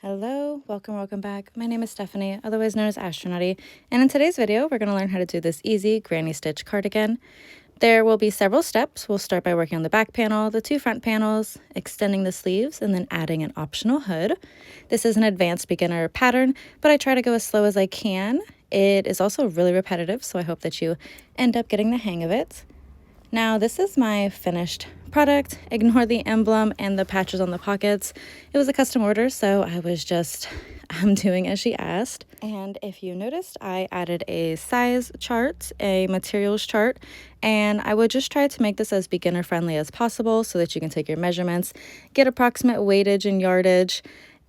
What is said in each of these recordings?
Hello, welcome back. My name is Stephanie, otherwise known as AstroKnotty, and in today's video, we're going to learn how to do this easy granny stitch cardigan. There will be several steps. We'll start by working on the back panel, the two front panels, extending the sleeves, and then adding an optional hood. This is an advanced beginner pattern, but I try to go as slow as I can. It is also really repetitive, so I hope that you end up getting the hang of it. Now, this is my finished product. Ignore the emblem and the patches on the pockets. It was a custom order, so I'm doing as she asked. And if you noticed, I added a size chart, a materials chart, and I would just try to make this as beginner friendly as possible so that you can take your measurements, get approximate weightage and yardage,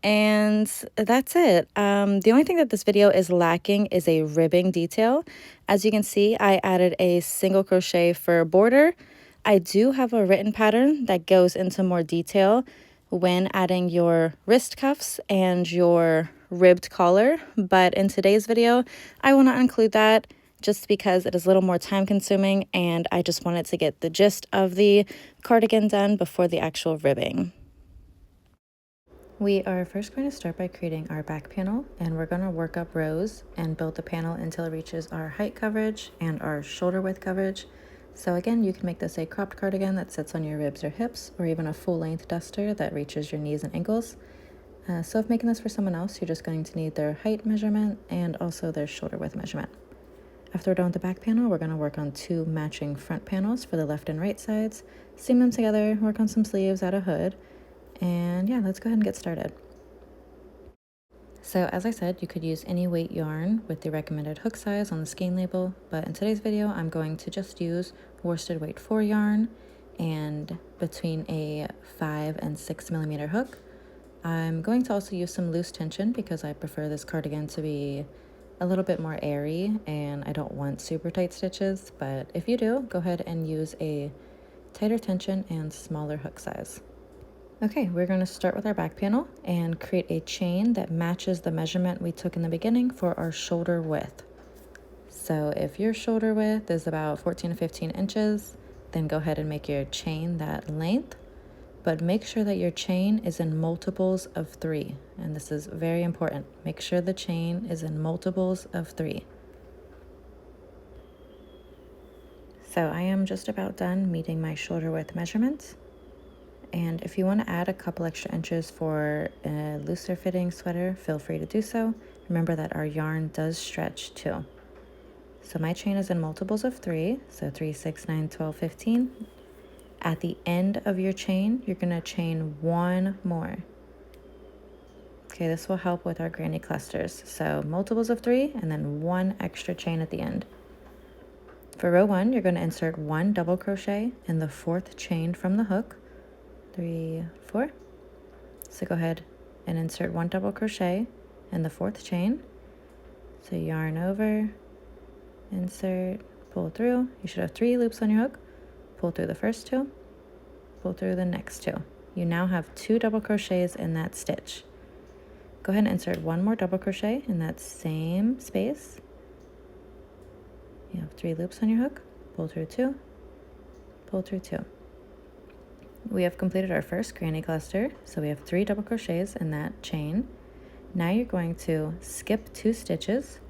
and that's it. The only thing that this video is lacking is a ribbing detail. As you can see, I added a single crochet for border. I do have a written pattern that goes into more detail when adding your wrist cuffs and your ribbed collar, but in today's video, I will not include that just because it is a little more time consuming and I just wanted to get the gist of the cardigan done before the actual ribbing. We are first going to start by creating our back panel, and we're going to work up rows and build the panel until it reaches our height coverage and our shoulder width coverage. So again, you can make this a cropped cardigan that sits on your ribs or hips, or even a full-length duster that reaches your knees and ankles. So if making this for someone else, you're just going to need their height measurement and also their shoulder width measurement. After we're done with the back panel, we're going to work on two matching front panels for the left and right sides, seam them together, work on some sleeves, add a hood. And yeah, let's go ahead and get started. So as I said, you could use any weight yarn with the recommended hook size on the skein label, but in today's video, I'm going to just use worsted weight 4 yarn and between a 5 and 6 millimeter hook. I'm going to also use some loose tension because I prefer this cardigan to be a little bit more airy and I don't want super tight stitches, but if you do, go ahead and use a tighter tension and smaller hook size. Okay, we're going to start with our back panel and create a chain that matches the measurement we took in the beginning for our shoulder width. So if your shoulder width is about 14 to 15 inches, then go ahead and make your chain that length, but make sure that your chain is in multiples of 3. And this is very important. Make sure the chain is in multiples of 3. So I am just about done meeting my shoulder width measurements. And if you want to add a couple extra inches for a looser fitting sweater, feel free to do so. Remember that our yarn does stretch too. So my chain is in multiples of 3, so 3, 6, 9, 12, 15. At the end of your chain, you're going to chain 1 more. Okay, this will help with our granny clusters. So multiples of 3 and then 1 extra chain at the end. For row 1, you're going to insert 1 double crochet in the 4th chain from the hook. 3, 4. So go ahead and insert 1 double crochet in the 4th chain. So yarn over, insert, pull through. You should have 3 loops on your hook. Pull through the first 2, pull through the next 2. You now have 2 double crochets in that stitch. Go ahead and insert 1 more double crochet in that same space. You have 3 loops on your hook. Pull through 2, pull through 2. We have completed our first granny cluster, so we have 3 double crochets in that chain. Now you're going to skip 2 stitches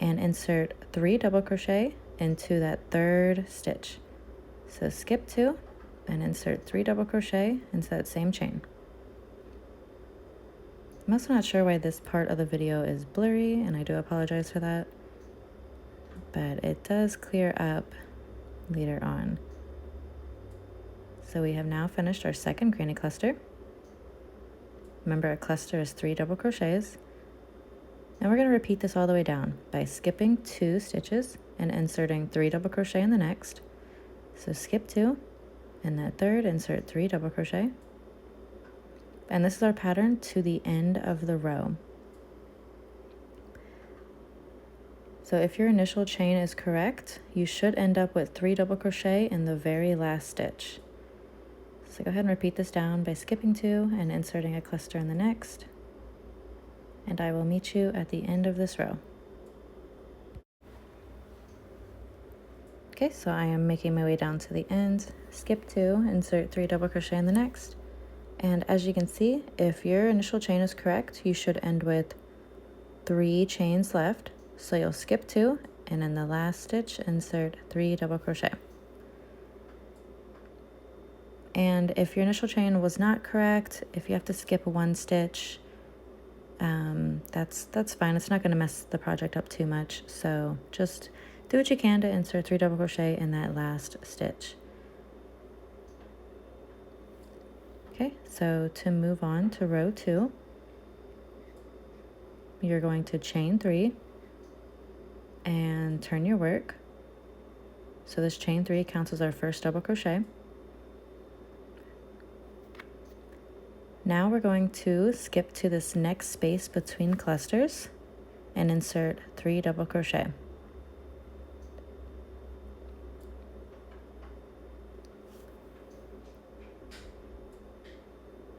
and insert 3 double crochet into that 3rd stitch. So skip 2 and insert 3 double crochet into that same chain. I'm also not sure why this part of the video is blurry, and I do apologize for that, but it does clear up later on. So we have now finished our second granny cluster. Remember, a cluster is 3 double crochets. And we're going to repeat this all the way down by skipping 2 stitches and inserting 3 double crochet in the next. So skip 2, and that 3rd, insert 3 double crochet. And this is our pattern to the end of the row. So if your initial chain is correct, you should end up with 3 double crochet in the very last stitch. So go ahead and repeat this down by skipping 2 and inserting a cluster in the next. And I will meet you at the end of this row. Okay, so I am making my way down to the end. Skip 2, insert 3 double crochet in the next. And as you can see, if your initial chain is correct, you should end with 3 chains left. So you'll skip 2, and in the last stitch, insert 3 double crochet. And if your initial chain was not correct, if you have to skip 1 stitch, that's fine. It's not going to mess the project up too much. So just do what you can to insert 3 double crochet in that last stitch. Okay, so to move on to row 2, you're going to chain 3 and turn your work. So this chain 3 counts as our first double crochet. Now we're going to skip to this next space between clusters and insert 3 double crochet.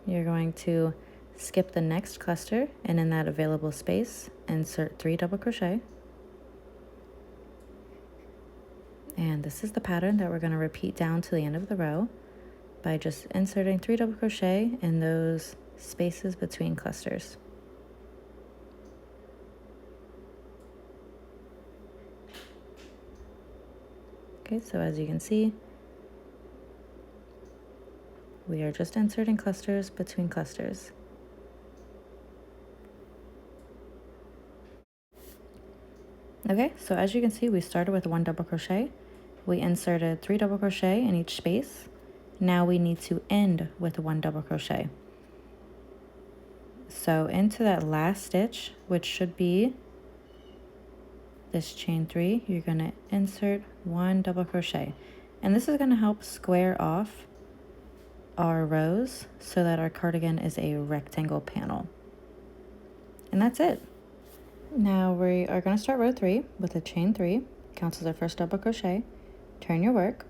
You're going to skip the next cluster and in that available space, insert 3 double crochet. And this is the pattern that we're going to repeat down to the end of the row by just inserting 3 double crochet in those spaces between clusters. Okay, so as you can see, we are just inserting clusters between clusters. Okay, so as you can see, we started with 1 double crochet. We inserted 3 double crochet in each space. Now we need to end with 1 double crochet. So into that last stitch, which should be this chain 3, you're going to insert 1 double crochet. And this is going to help square off our rows so that our cardigan is a rectangle panel. And that's it. Now we are going to start row 3 with a chain 3, counts as our first double crochet, turn your work,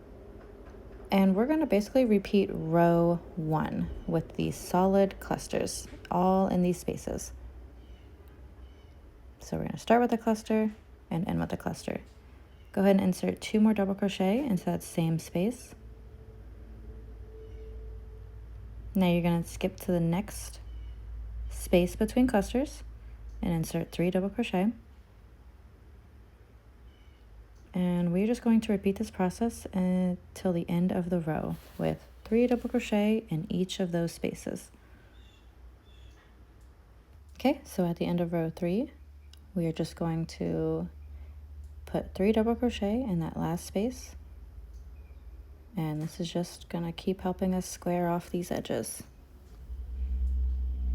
and we're going to basically repeat row 1 with these solid clusters, all in these spaces. So we're going to start with a cluster and end with a cluster. Go ahead and insert 2 more double crochet into that same space. Now you're going to skip to the next space between clusters and insert 3 double crochet. And we're just going to repeat this process until the end of the row with 3 double crochet in each of those spaces. Okay, so at the end of row 3, we are just going to put 3 double crochet in that last space. And this is just going to keep helping us square off these edges.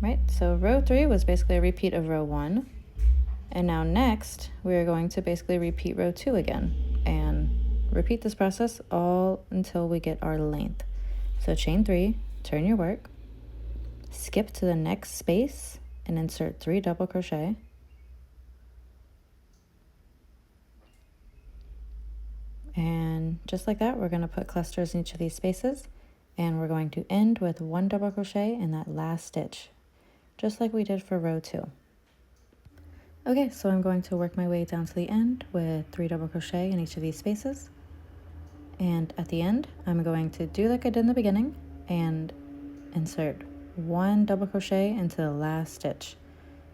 Right, so row 3 was basically a repeat of row 1. And now next, we're going to basically repeat row 2 again and repeat this process all until we get our length. So chain 3, turn your work, skip to the next space and insert 3 double crochet. And just like that, we're going to put clusters in each of these spaces, and we're going to end with 1 double crochet in that last stitch, just like we did for row 2. Okay, so I'm going to work my way down to the end with 3 double crochet in each of these spaces. And at the end, I'm going to do like I did in the beginning and insert 1 double crochet into the last stitch.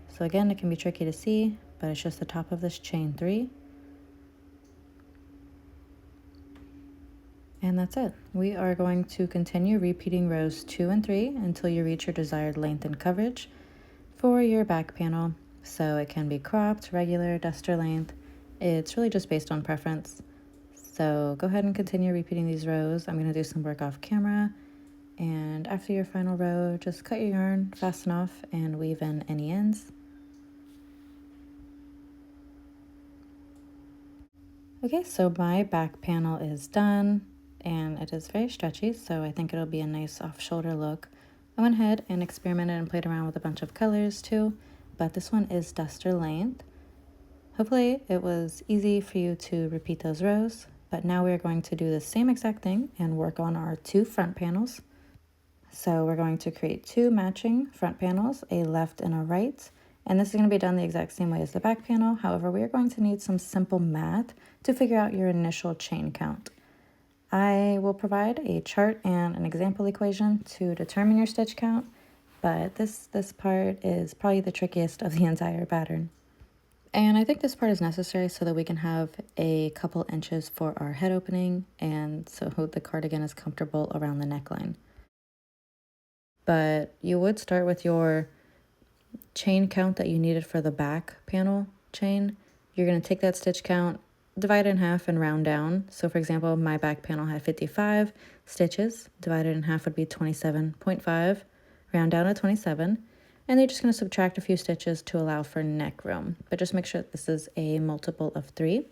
So again, it can be tricky to see, but it's just the top of this chain 3. And that's it. We are going to continue repeating rows 2 and 3 until you reach your desired length and coverage for your back panel. So it can be cropped, regular, duster length. It's really just based on preference. So go ahead and continue repeating these rows. I'm going to do some work off camera. And after your final row, just cut your yarn, fasten off, and weave in any ends. Okay, so my back panel is done. And it is very stretchy, so I think it'll be a nice off-shoulder look. I went ahead and experimented and played around with a bunch of colors too, but this one is duster length. Hopefully it was easy for you to repeat those rows, but now we're going to do the same exact thing and work on our 2 front panels. So we're going to create 2 matching front panels, a left and a right, and this is going to be done the exact same way as the back panel. However, we are going to need some simple math to figure out your initial chain count. I will provide a chart and an example equation to determine your stitch count, but this part is probably the trickiest of the entire pattern. And I think this part is necessary so that we can have a couple inches for our head opening and so the cardigan is comfortable around the neckline. But you would start with your chain count that you needed for the back panel chain. You're going to take that stitch count, divide it in half, and round down. So for example, my back panel had 55 stitches. Divided in half would be 27.5. Round down to 27. And you're just going to subtract a few stitches to allow for neck room. But just make sure that this is a multiple of 3.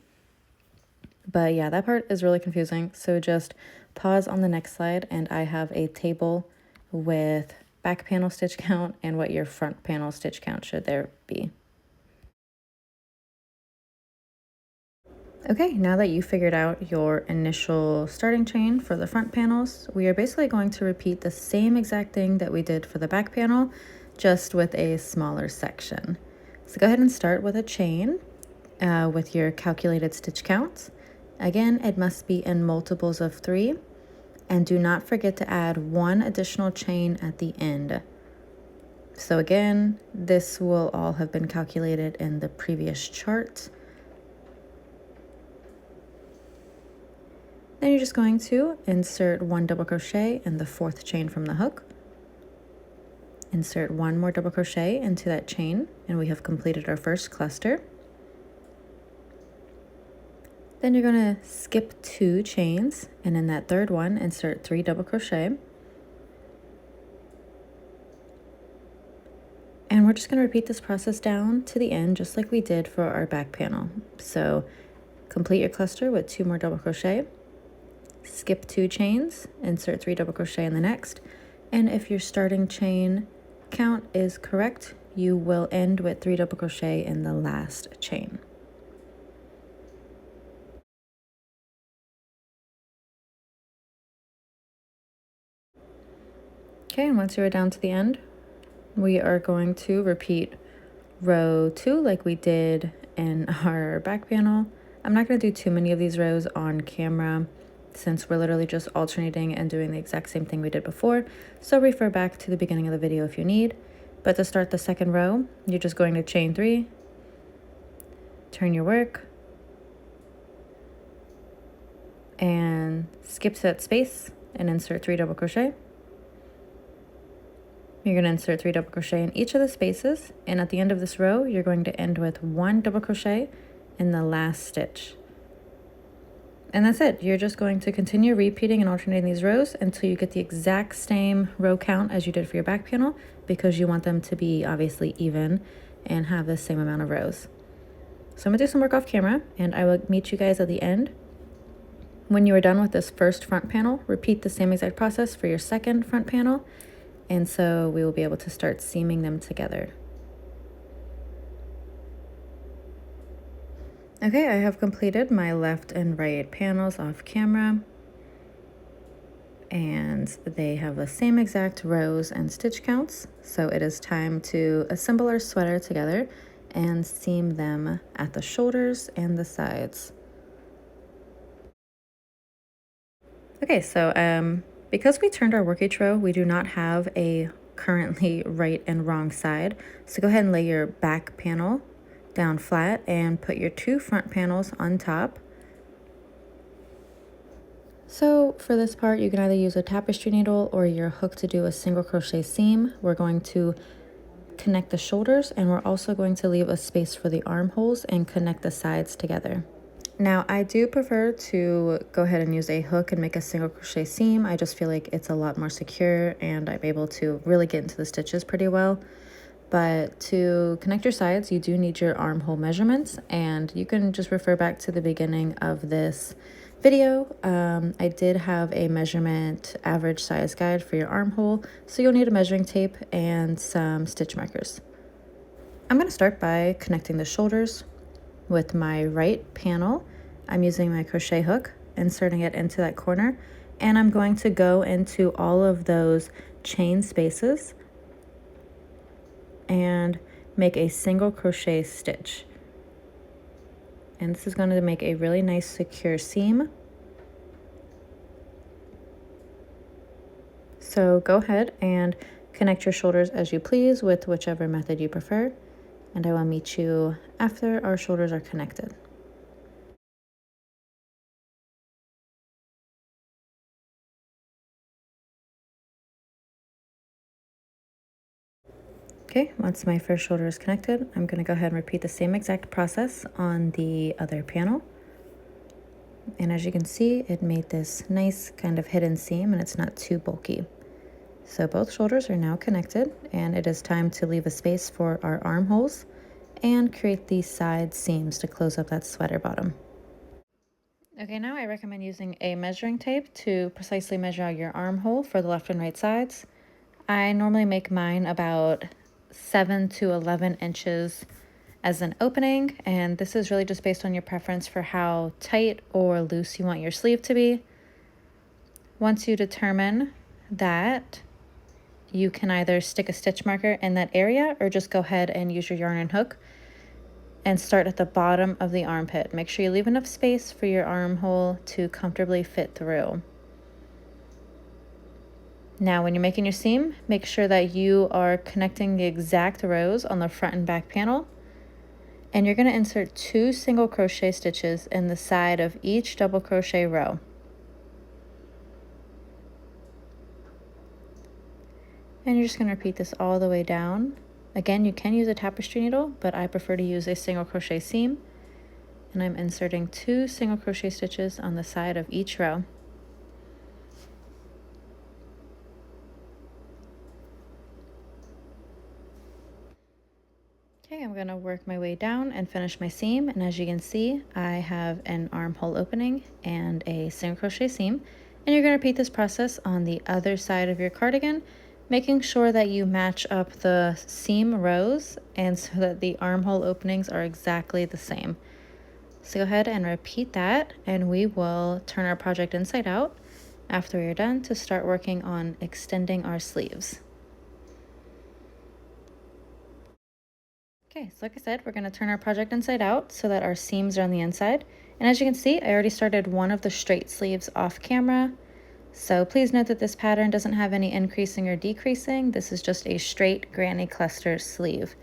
But yeah, that part is really confusing. So just pause on the next slide, and I have a table with back panel stitch count and what your front panel stitch count should there be. Okay, now that you figured out your initial starting chain for the front panels, we are basically going to repeat the same exact thing that we did for the back panel, just with a smaller section. So go ahead and start with a chain with your calculated stitch count. Again, it must be in multiples of 3. And do not forget to add 1 additional chain at the end. So again, this will all have been calculated in the previous chart. Then you're just going to insert 1 double crochet in the 4th chain from the hook. Insert 1 more double crochet into that chain, and we have completed our first cluster. Then you're going to skip 2 chains, and in that 3rd one, insert 3 double crochet. And we're just going to repeat this process down to the end, just like we did for our back panel. So complete your cluster with 2 more double crochet, skip 2 chains, insert 3 double crochet in the next. And if your starting chain count is correct, you will end with 3 double crochet in the last chain. Okay, and once you're down to the end, we are going to repeat row 2 like we did in our back panel. I'm not going to do too many of these rows on camera since we're literally just alternating and doing the exact same thing we did before. So refer back to the beginning of the video if you need. But to start the 2nd row, you're just going to chain 3, turn your work, and skip to that space and insert 3 double crochet. You're going to insert 3 double crochet in each of the spaces, and at the end of this row, you're going to end with 1 double crochet in the last stitch. And that's it. You're just going to continue repeating and alternating these rows until you get the exact same row count as you did for your back panel, because you want them to be obviously even and have the same amount of rows. So I'm going to do some work off camera, and I will meet you guys at the end. When you are done with this first front panel, repeat the same exact process for your second front panel. And so we will be able to start seaming them together. Okay, I have completed my left and right panels off camera. And they have the same exact rows and stitch counts. So it is time to assemble our sweater together and seam them at the shoulders and the sides. Okay, so because we turned our workage row, we do not have a currently right and wrong side. So go ahead and lay your back panel down flat and put your 2 front panels on top. So for this part, you can either use a tapestry needle or your hook to do a single crochet seam. We're going to connect the shoulders, and we're also going to leave a space for the armholes and connect the sides together. Now, I do prefer to go ahead and use a hook and make a single crochet seam. I just feel like it's a lot more secure and I'm able to really get into the stitches pretty well. But to connect your sides, you do need your armhole measurements, and you can just refer back to the beginning of this video. I did have a measurement average size guide for your armhole, so you'll need a measuring tape and some stitch markers. I'm going to start by connecting the shoulders. With my right panel, I'm using my crochet hook, inserting it into that corner, and I'm going to go into all of those chain spaces and make a single crochet stitch. And this is going to make a really nice secure seam. So go ahead and connect your shoulders as you please with whichever method you prefer, and I will meet you after our shoulders are connected. Okay, once my first shoulder is connected, I'm going to go ahead and repeat the same exact process on the other panel. And as you can see, it made this nice kind of hidden seam and it's not too bulky. So both shoulders are now connected, and it is time to leave a space for our armholes and create these side seams to close up that sweater bottom. Okay, now I recommend using a measuring tape to precisely measure out your armhole for the left and right sides. I normally make mine about 7 to 11 inches as an opening, and this is really just based on your preference for how tight or loose you want your sleeve to be. Once you determine that, you can either stick a stitch marker in that area or just go ahead and use your yarn and hook and start at the bottom of the armpit. Make sure you leave enough space for your armhole to comfortably fit through. Now, when you're making your seam, make sure that you are connecting the exact rows on the front and back panel. And you're going to insert 2 single crochet stitches in the side of each double crochet row. And you're just going to repeat this all the way down. Again, you can use a tapestry needle, but I prefer to use a single crochet seam. And I'm inserting 2 single crochet stitches on the side of each row. Okay, I'm going to work my way down and finish my seam, and as you can see, I have an armhole opening and a single crochet seam, and you're going to repeat this process on the other side of your cardigan, making sure that you match up the seam rows and so that the armhole openings are exactly the same. So go ahead and repeat that, and we will turn our project inside out after we are done to start working on extending our sleeves. Okay, so like I said, we're going to turn our project inside out so that our seams are on the inside. And as you can see, I already started one of the straight sleeves off camera. So please note that this pattern doesn't have any increasing or decreasing. This is just a straight granny cluster sleeve.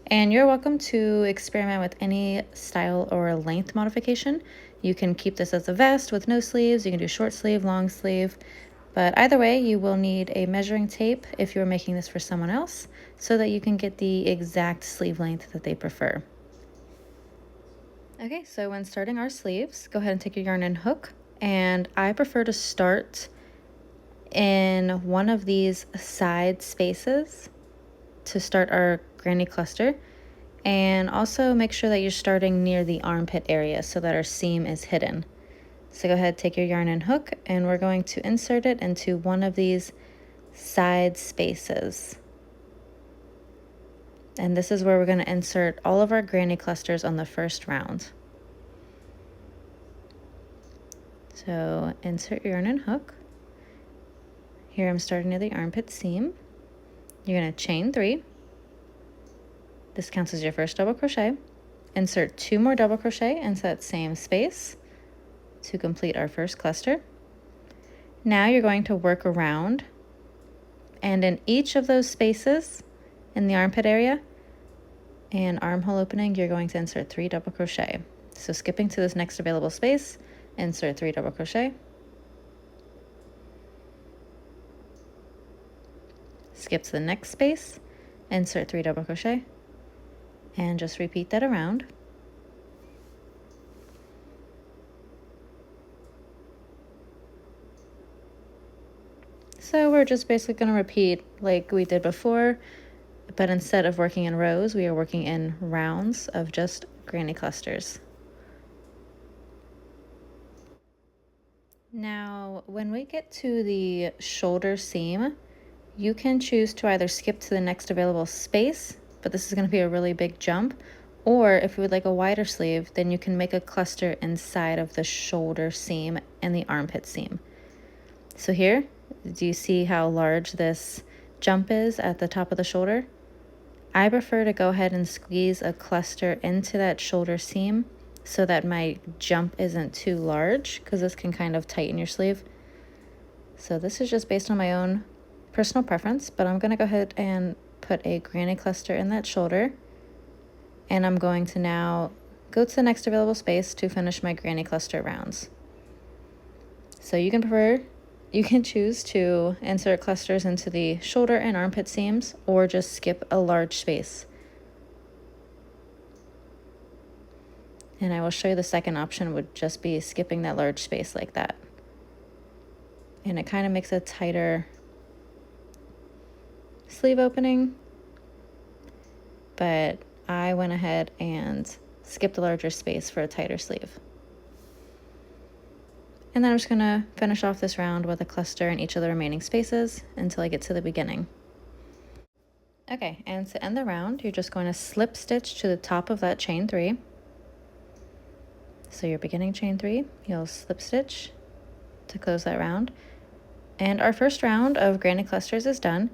And you're welcome to experiment with any style or length modification. You can keep this as a vest with no sleeves. You can do short sleeve, long sleeve. But either way, you will need a measuring tape if you're making this for someone else so that you can get the exact sleeve length that they prefer. Okay, so when starting our sleeves, go ahead and take your yarn and hook. And I prefer to start in one of these side spaces to start our granny cluster. And also make sure that you're starting near the armpit area so that our seam is hidden. So go ahead, take your yarn and hook, and we're going to insert it into one of these side spaces. And this is where we're going to insert all of our granny clusters on the first round. So insert your yarn and hook. Here I'm starting near the armpit seam. You're going to chain 3. This counts as your first double crochet. Insert 2 more double crochet into that same space to complete our first cluster. Now you're going to work around, and in each of those spaces in the armpit area and armhole opening, you're going to insert 3 double crochet. So skipping to this next available space, insert 3 double crochet. Skip to the next space, insert 3 double crochet, and just repeat that around. So we're just basically going to repeat like we did before, but instead of working in rows, we are working in rounds of just granny clusters. Now, when we get to the shoulder seam, you can choose to either skip to the next available space, but this is going to be a really big jump, or if you would like a wider sleeve, then you can make a cluster inside of the shoulder seam and the armpit seam. So here, do you see how large this jump is at the top of the shoulder? I prefer to go ahead and squeeze a cluster into that shoulder seam so that my jump isn't too large, because this can kind of tighten your sleeve. So this is just based on my own personal preference, but I'm going to go ahead and put a granny cluster in that shoulder. And I'm going to now go to the next available space to finish my granny cluster rounds. So you can choose to insert clusters into the shoulder and armpit seams, or just skip a large space. And I will show you the second option would just be skipping that large space like that. And it kind of makes a tighter sleeve opening, but I went ahead and skipped a larger space for a tighter sleeve. And then I'm just gonna finish off this round with a cluster in each of the remaining spaces until I get to the beginning. Okay, and to end the round, you're just going to slip stitch to the top of that chain 3. So your beginning chain 3, you'll slip stitch to close that round. And our first round of granny clusters is done.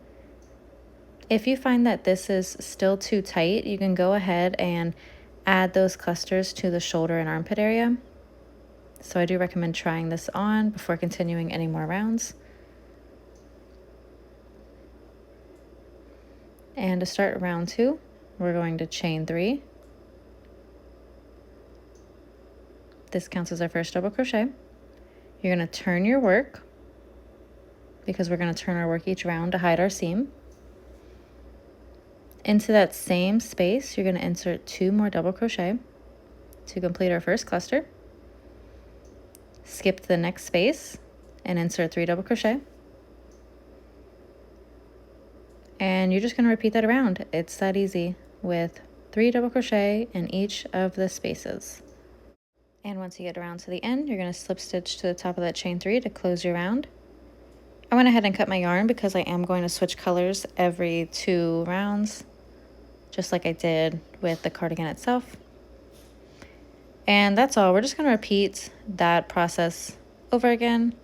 If you find that this is still too tight, you can go ahead and add those clusters to the shoulder and armpit area. So I do recommend trying this on before continuing any more rounds. And to start round 2, we're going to chain 3. This counts as our first double crochet. You're going to turn your work, because we're going to turn our work each round to hide our seam. Into that same space, you're going to insert 2 more double crochet to complete our first cluster. Skip to the next space and insert 3 double crochet. And you're just going to repeat that around. It's that easy, with 3 double crochet in each of the spaces. And once you get around to the end, you're going to slip stitch to the top of that chain 3 to close your round. I went ahead and cut my yarn because I am going to switch colors every 2 rounds, just like I did with the cardigan itself. And that's all. We're just going to repeat that process over again.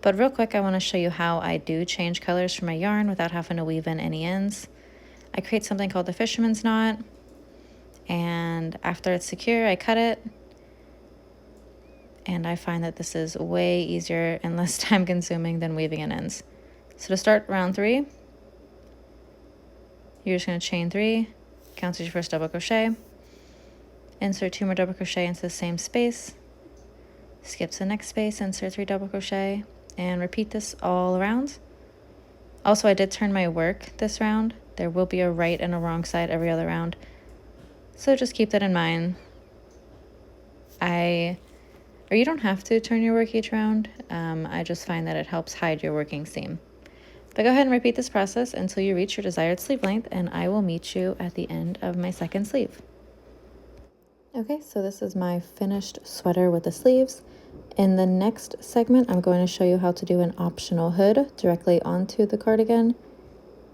But real quick, I want to show you how I do change colors for my yarn without having to weave in any ends. I create something called the fisherman's knot, and after it's secure, I cut it. And I find that this is way easier and less time consuming than weaving in ends. So to start round 3, you're just going to chain 3, counts as your first double crochet, insert 2 more double crochet into the same space, skip to the next space, insert 3 double crochet, and repeat this all around. Also, I did turn my work this round. There will be a right and a wrong side every other round, so just keep that in mind. Or you don't have to turn your work each round. I just find that it helps hide your working seam. But go ahead and repeat this process until you reach your desired sleeve length, and I will meet you at the end of my second sleeve. Okay, so this is my finished sweater with the sleeves. In the next segment, I'm going to show you how to do an optional hood directly onto the cardigan.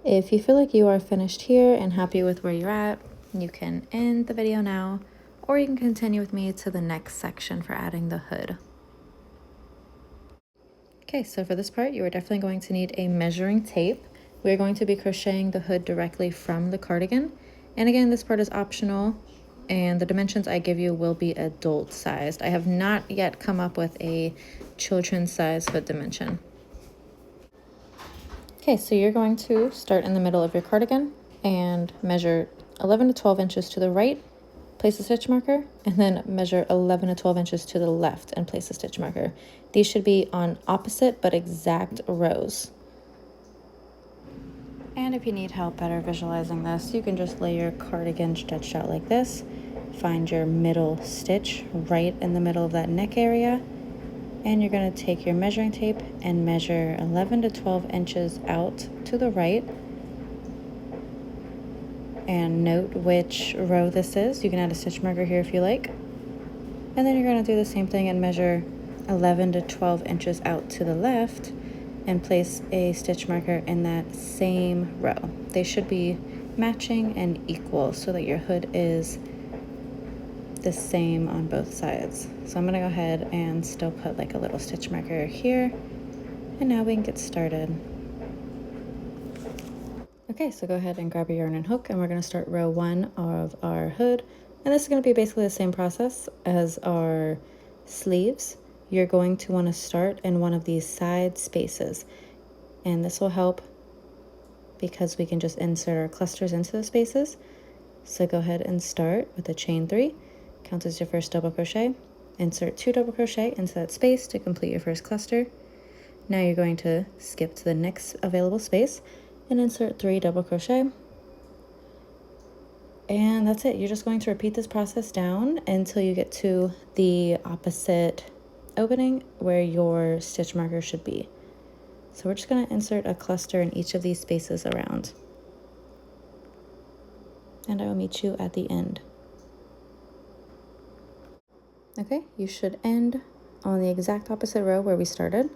If you feel like you are finished here and happy with where you're at, you can end the video now, or you can continue with me to the next section for adding the hood. Okay, so for this part, you are definitely going to need a measuring tape. We're going to be crocheting the hood directly from the cardigan. And again, this part is optional, and the dimensions I give you will be adult sized. I have not yet come up with a children's size hood dimension. Okay, so you're going to start in the middle of your cardigan and measure 11 to 12 inches to the right, place a stitch marker, and then measure 11 to 12 inches to the left and place a stitch marker. These should be on opposite but exact rows. And if you need help better visualizing this, you can just lay your cardigan stretched out like this. Find your middle stitch right in the middle of that neck area, and you're going to take your measuring tape and measure 11 to 12 inches out to the right. And note which row this is. You can add a stitch marker here if you like. And then you're going to do the same thing and measure 11 to 12 inches out to the left and place a stitch marker in that same row. They should be matching and equal so that your hood is the same on both sides. So I'm going to go ahead and still put like a little stitch marker here. And now we can get started. Okay, so go ahead and grab your yarn and hook, and we're going to start row 1 of our hood. And this is going to be basically the same process as our sleeves. You're going to want to start in one of these side spaces, and this will help because we can just insert our clusters into the spaces. So go ahead and start with a chain 3, count as your first double crochet, insert 2 double crochet into that space to complete your first cluster. Now you're going to skip to the next available space and insert 3 double crochet. And that's it. You're just going to repeat this process down until you get to the opposite opening where your stitch marker should be. So we're just going to insert a cluster in each of these spaces around. And I will meet you at the end. Okay, you should end on the exact opposite row where we started.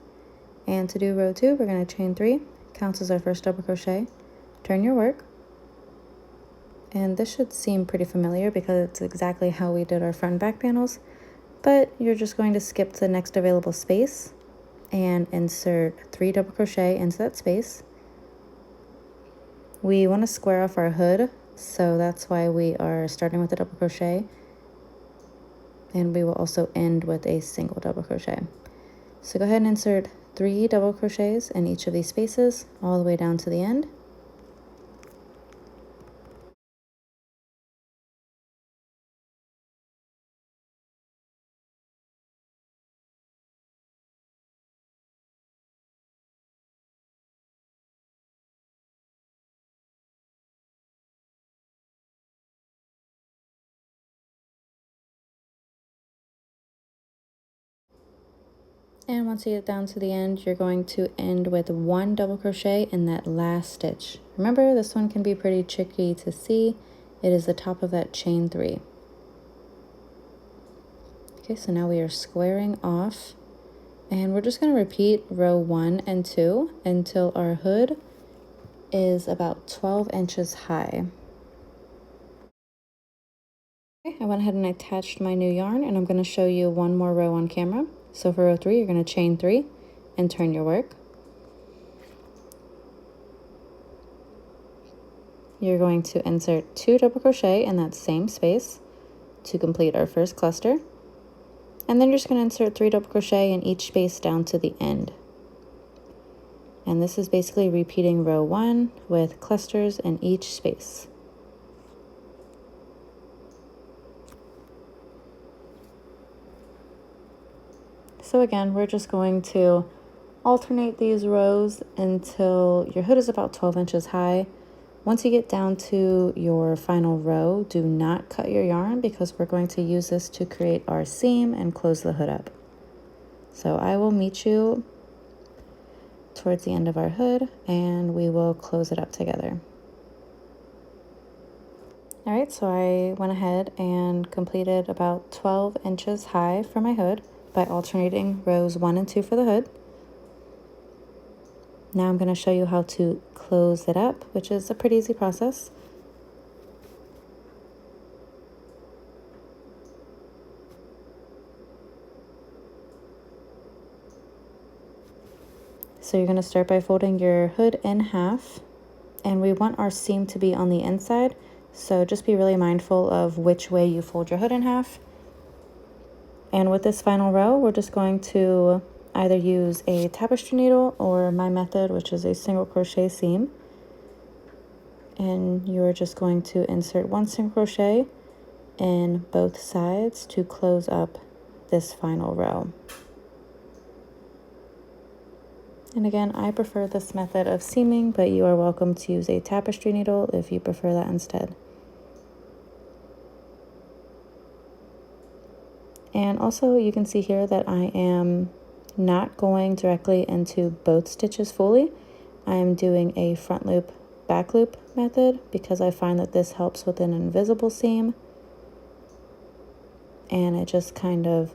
And to do row 2, we're going to chain 3, counts as our first double crochet, turn your work. And this should seem pretty familiar because it's exactly how we did our front and back panels, but you're just going to skip to the next available space and insert 3 double crochet into that space. We want to square off our hood, so that's why we are starting with a double crochet, and we will also end with a single double crochet. So go ahead and insert 3 double crochets in each of these spaces all the way down to the end. And once you get down to the end, you're going to end with 1 double crochet in that last stitch. Remember, this one can be pretty tricky to see. It is the top of that chain 3. Okay, so now we are squaring off, and we're just going to repeat row 1 and 2 until our hood is about 12 inches high. Okay, I went ahead and attached my new yarn, and I'm going to show you one more row on camera. So for row 3, you're going to chain 3 and turn your work. You're going to insert 2 double crochet in that same space to complete our first cluster. And then you're just going to insert 3 double crochet in each space down to the end. And this is basically repeating row 1 with clusters in each space. So again, we're just going to alternate these rows until your hood is about 12 inches high. Once you get down to your final row, do not cut your yarn because we're going to use this to create our seam and close the hood up. So I will meet you towards the end of our hood and we will close it up together. All right, so I went ahead and completed about 12 inches high for my hood by alternating rows 1 and 2 for the hood. Now I'm going to show you how to close it up, which is a pretty easy process. So you're going to start by folding your hood in half, and we want our seam to be on the inside, so just be really mindful of which way you fold your hood in half. And with this final row, we're just going to either use a tapestry needle or my method, which is a single crochet seam. And you're just going to insert 1 single crochet in both sides to close up this final row. And again, I prefer this method of seaming, but you are welcome to use a tapestry needle if you prefer that instead. And also you can see here that I am not going directly into both stitches fully. I am doing a front loop, back loop method because I find that this helps with an invisible seam. And it just kind of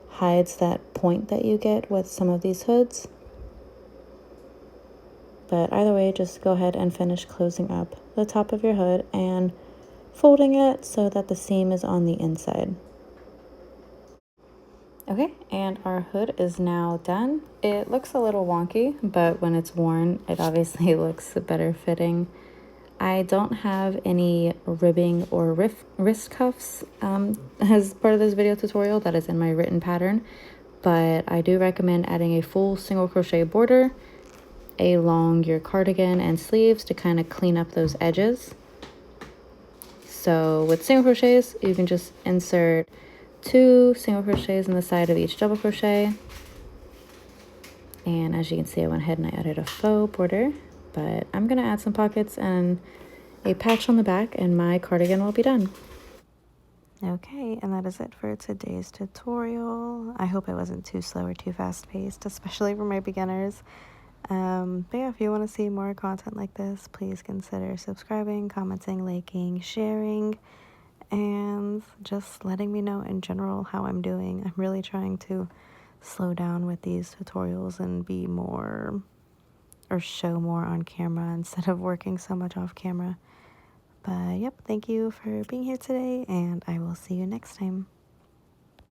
hides that point that you get with some of these hoods. But either way, just go ahead and finish closing up the top of your hood and folding it so that the seam is on the inside. Okay, and our hood is now done. It looks a little wonky, but when it's worn, it obviously looks better fitting. I don't have any ribbing or wrist cuffs as part of this video tutorial that is in my written pattern, but I do recommend adding a full single crochet border along your cardigan and sleeves to kind of clean up those edges. So with single crochets, you can just insert 2 single crochets in the side of each double crochet. And as you can see, I went ahead and I added a faux border, but I'm gonna add some pockets and a patch on the back and my cardigan will be done. Okay, and that is it for today's tutorial. I hope it wasn't too slow or too fast-paced, especially for my beginners. But yeah, if you want to see more content like this, please consider subscribing, commenting, liking, sharing, and just letting me know in general how I'm doing. I'm really trying to slow down with these tutorials and be more, or show more on camera instead of working so much off camera. But yep, thank you for being here today, and I will see you next time.